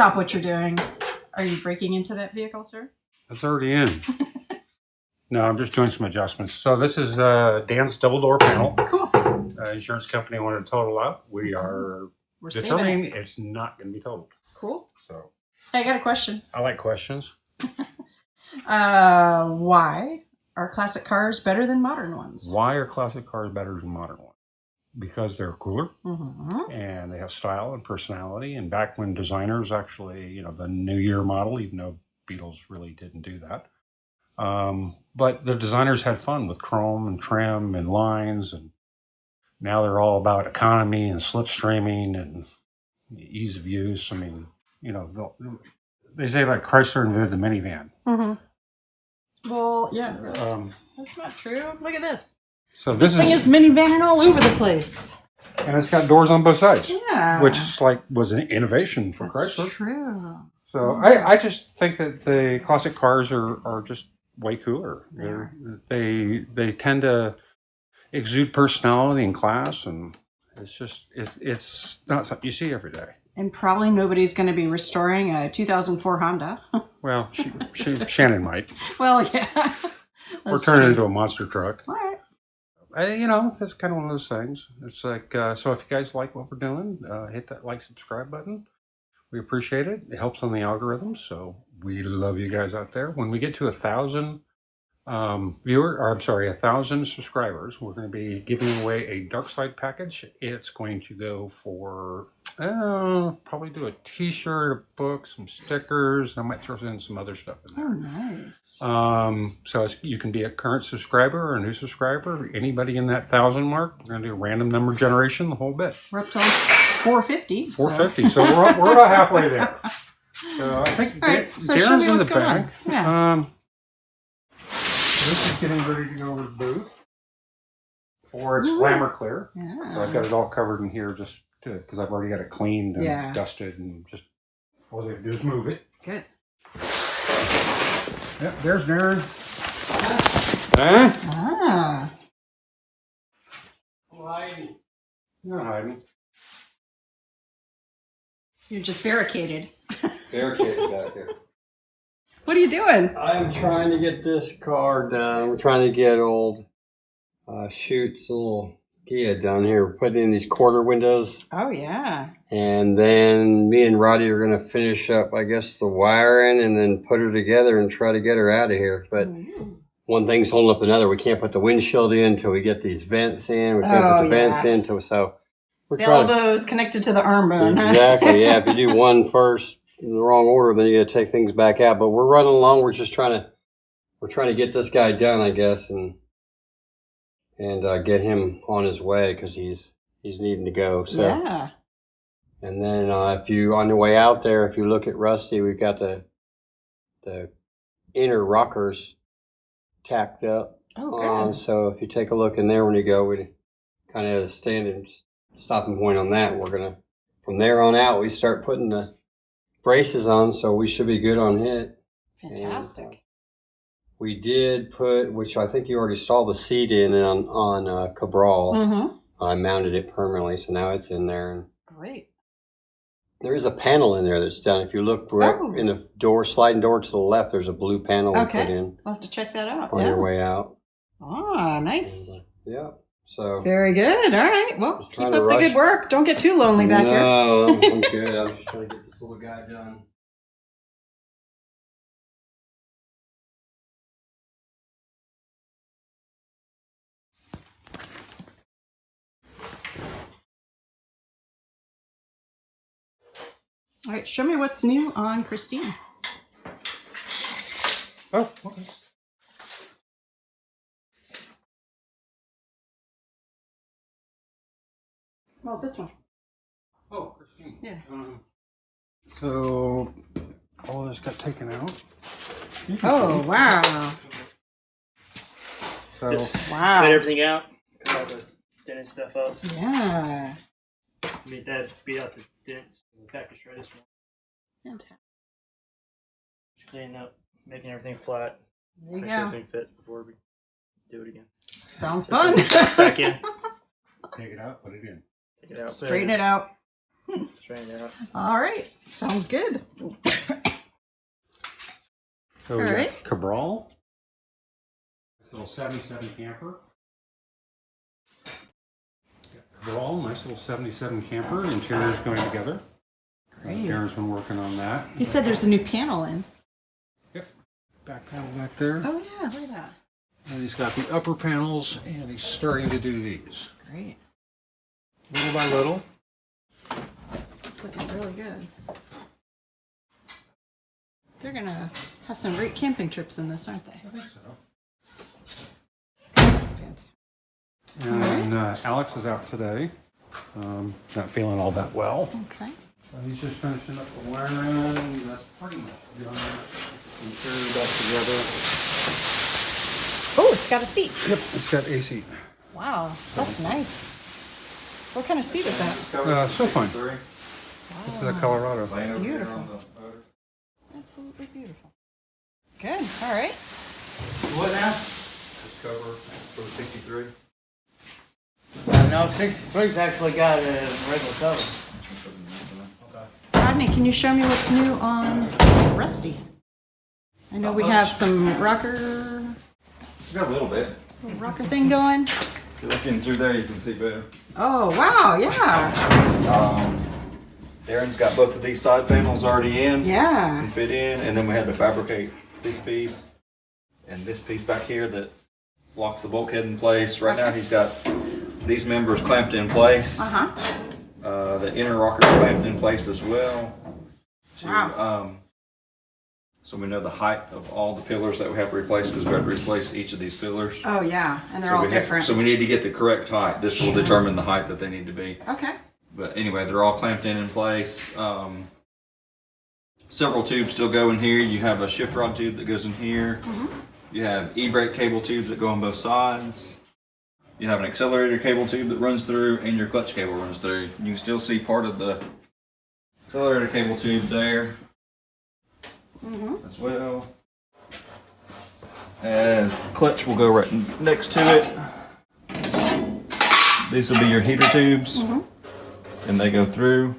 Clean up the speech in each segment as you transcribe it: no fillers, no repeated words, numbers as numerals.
stop what you're doing. Are you breaking into that vehicle, sir? It's already in. No, I'm just doing some adjustments. So this is Dan's double door panel. Cool. Insurance company wanted to total up. We're determining it's not going to be totaled. Cool. So Hey, I got a question. I like questions. Why are classic cars better than modern ones? Why are classic cars better than modern ones? Because they're cooler and they have style and personality. And back when designers actually, the New Year model, even though Beetles really didn't do that. But the designers had fun with chrome and trim and lines. And now they're all about economy and slipstreaming and ease of use. I mean, they say like Chrysler invented the minivan. Well, yeah, that's not true. Look at this. So this thing is minivanning all over the place. And it's got doors on both sides. Yeah. Which was an innovation for Chrysler. That's true. So I just think that the classic cars are just way cooler. They tend to exude personality and class, and it's not something you see every day. And probably nobody's going to be restoring a 2004 Honda. Well, Shannon might. Well, yeah. Or turn it into a monster truck. All right. It's kind of one of those things. It's like, so if you guys like what we're doing, hit that like, subscribe button. We appreciate it. It helps on the algorithms, so we love you guys out there. When we get to 1,000 1,000 subscribers, we're going to be giving away a Dark Side package. It's going to go for probably do a t-shirt, a book, some stickers. I might throw in some other stuff in there. Oh, nice. So you can be a current subscriber or a new subscriber. Anybody in that 1,000 mark, we're going to do a random number generation, the whole bit. We're up to 450. 450. So we're about halfway there. So I think Daren's in the back. Yeah. This is getting ready to go to the booth for its glamour clear. Yeah. So I've got it all covered in here just because I've already got it cleaned and dusted, and just all I have to do is move it. Good. Yep, there's Daren. Hiding. You're hiding. You're just barricaded. Barricaded back here. What are you doing? I'm trying to get this car done. We're trying to get old Chute's little Kia done here. We're putting in these quarter windows. Oh, yeah. And then me and Rodney are going to finish up, I guess, the wiring and then put her together and try to get her out of here. But one thing's holding up another. We can't put the windshield in until we get these vents in. We can't put the vents in until we're the trying elbows connected to the arm bone. Exactly, yeah. If you do one first in the wrong order, then you got to take things back out. But we're running along. We're trying to get this guy done, I guess, and get him on his way because he's needing to go. So yeah. And then if you on the way out there, if you look at Rusty, we've got the inner rockers tacked up. Oh, good. So if you take a look in there when you go, we kind of have a standing stopping point on that. We're gonna from there on out we start putting the braces on, so we should be good on hit. Fantastic. And, we did put, which I think you already saw the seat in on Cabral. I mounted it permanently, so now it's in there. And great. there is a panel in there that's down. If you look in the sliding door to the left, there's a blue panel we put in. We'll have to check that out. On your way out. Ah, nice. And, so. Very good. All right. Well, keep up the good work. Don't get too lonely back here. No, I'm good. I was just trying to get this little guy done. All right, show me what's new on Christine. Oh, okay. Well, this one. Oh, Christine. Yeah. So all this got taken out. Oh, wow. So Wow. Cut everything out. Cut all the dent and stuff up. Yeah. Made Dad beat out the dents. The package shred this one. Fantastic. Just cleaning up, making everything flat. There you Make sure go. everything fits before we do it again. Sounds fun. Back in. take it out, put it in. Take it out. Straighten it out. Train it out. All right. Sounds good. So we All got right. Cabral. This little 77 camper. Cabral, nice little 77 camper. Interior's going together. Great. Daren's been working on that. You said there's a new panel in. Yep. Back panel back there. Oh, yeah. Look at that. And he's got the upper panels, and he's starting to do these. Great. Little by little. It's looking really good. They're going to have some great camping trips in this, aren't they? I think so. Fantastic. And Alex is out today. Not feeling all that well. Okay. So he's just finishing up the wiring. That's pretty much done. Interior back together. Oh, it's got a seat. Yep, it's got AC. Wow, that's nice. What kind of seat is that? So fine. This is a Colorado. Beautiful. Absolutely beautiful. Good. All right. What now? This cover for the 63. No, 63's actually got a regular cover. Rodney, can you show me what's new on Rusty? I know we have some rocker It's got a little bit. thing going. If you're looking through there, you can see better. Oh, wow, yeah. Daren's got both of these side panels already in. Yeah. And fit in, and then we had to fabricate this piece and this piece back here that locks the bulkhead in place. Right now he's got these members clamped in place. Uh-huh. The inner rocker clamped in place as well. Wow. So we know the height of all the pillars that we have to replace because we have to replace each of these pillars. Oh, yeah, and they're So all we have- different. so we need to get the correct height. This will determine the height that they need to be. Okay. But anyway, they're all clamped in place. Several tubes still go in here. You have a shift rod tube that goes in here. You have e-brake cable tubes that go on both sides. You have an accelerator cable tube that runs through, and your clutch cable runs through. You can still see part of the accelerator cable tube there as well. As clutch will go right next to it. These will be your heater tubes, and they go through.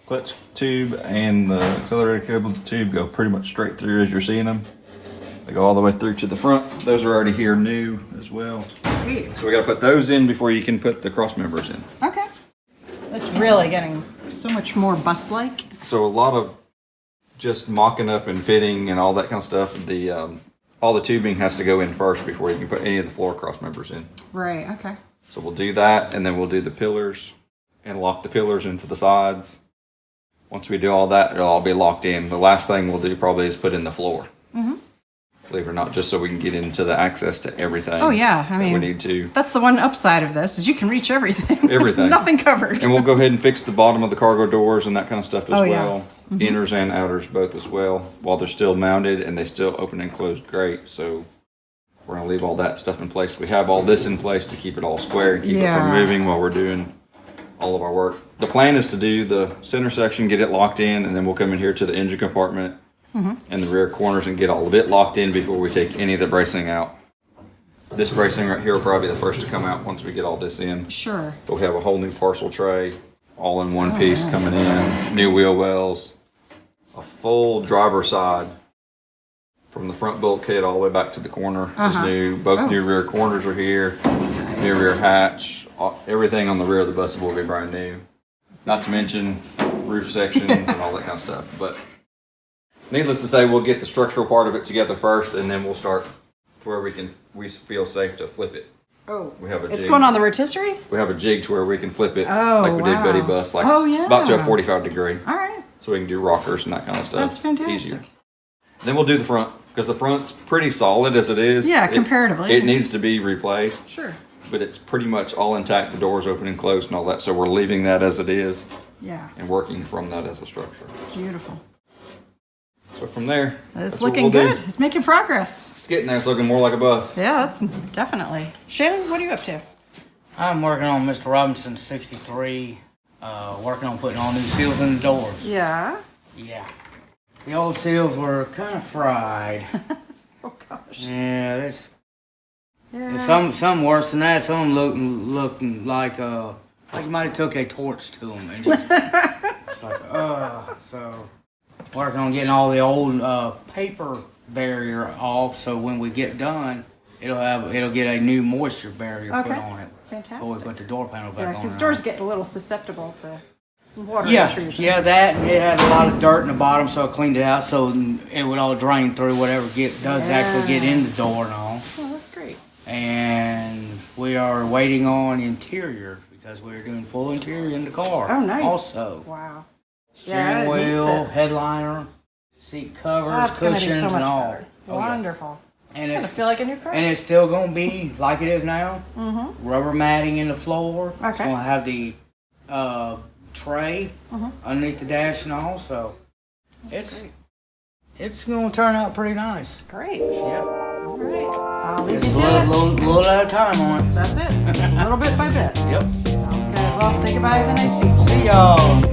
Clutch tube and the accelerator cable tube go pretty much straight through as you're seeing them. They go all the way through to the front. Those are already here new as well. Great. So we got to put those in before you can put the cross members in. Okay. It's really getting so much more bus-like. So a lot of just mocking up and fitting and all that kind of stuff. The all the tubing has to go in first before you can put any of the floor cross members in. Right, okay. So we'll do that, and then we'll do the pillars and lock the pillars into the sides. Once we do all that, it'll all be locked in. The last thing we'll do probably is put in the floor. Believe it or not, just so we can get into the access to everything. Oh, yeah, I that mean, we need to. That's the one upside of this, is you can reach everything. There's Everything. nothing covered. And we'll go ahead and fix the bottom of the cargo doors and that kind of stuff as Oh, yeah. well. Inners and outers both as well, while they're still mounted and they still open and close great. So we're going to leave all that stuff in place. We have all this in place to keep it all square and keep it from Yeah. moving while we're doing all of our work. The plan is to do the center section, get it locked in, and then we'll come in here to the engine compartment and the rear corners and get all of it locked in before we take any of the bracing out. This bracing right here will probably be the first to come out once we get all this in. Sure. But we have a whole new parcel tray, all in one piece coming in, new wheel wells, a full driver's side from the front bulkhead all the way back to the corner is new. Both new rear corners are here, new rear hatch, everything on the rear of the bus will be brand new. Not to mention roof sections and all that kind of stuff. But needless to say, we'll get the structural part of it together first, and then we'll start to where we feel safe to flip it. Oh, We have a it's jig. going on the rotisserie? We have a jig to where we can flip it Oh, like we did wow. Betty Bus, like Oh, yeah. about to a 45 degree. All right. So we can do rockers and that kind of stuff. That's fantastic. Easier. Then we'll do the front, because the front's pretty solid as it is. Yeah, comparatively. It needs to be replaced, Sure. but it's pretty much all intact. The doors open and closed and all that. So we're leaving that as it is Yeah. and working from that as a structure. Beautiful. So from there, It's that's what looking we'll do. good. It's making progress. It's getting there. It's looking more like a bus. Yeah, that's definitely. Shannon, what are you up to? I'm working on Mr. Robinson's 63, working on putting all new seals in the doors. Yeah. Yeah. The old seals were kind of fried. Oh gosh. Yeah, there's Yeah. some worse than that. Some of them looking like Like you might have took a torch to them and just, it's like, so working on getting all the old paper barrier off, so when we get done, it'll get a new moisture barrier put on it. Fantastic. Before we put the door panel back Yeah, on. because doors get a little susceptible to some water Yeah, intrusion. yeah, that and it had a lot of dirt in the bottom, so I cleaned it out so it would all drain through whatever does actually get in the door and all. Oh, that's great. And we are waiting on interior because we're doing full interior in the car. Oh, nice. Also, Wow. steering it wheel, needs it. headliner, seat covers, That's going to be cushions, so much and all. better. Oh, yeah. Wonderful. And It's going to feel like a new car. And it's still going to be like it is now. Mm-hmm. Rubber matting in the floor. It's Okay. going to have the tray underneath the dash and all. So That's it's going to turn out pretty nice. great. Yeah. All right. I'll leave Just you a to it. little at a time on it. That's it. Just a little bit by bit. Yep. Sounds good. Well, say goodbye to the nice people. See y'all.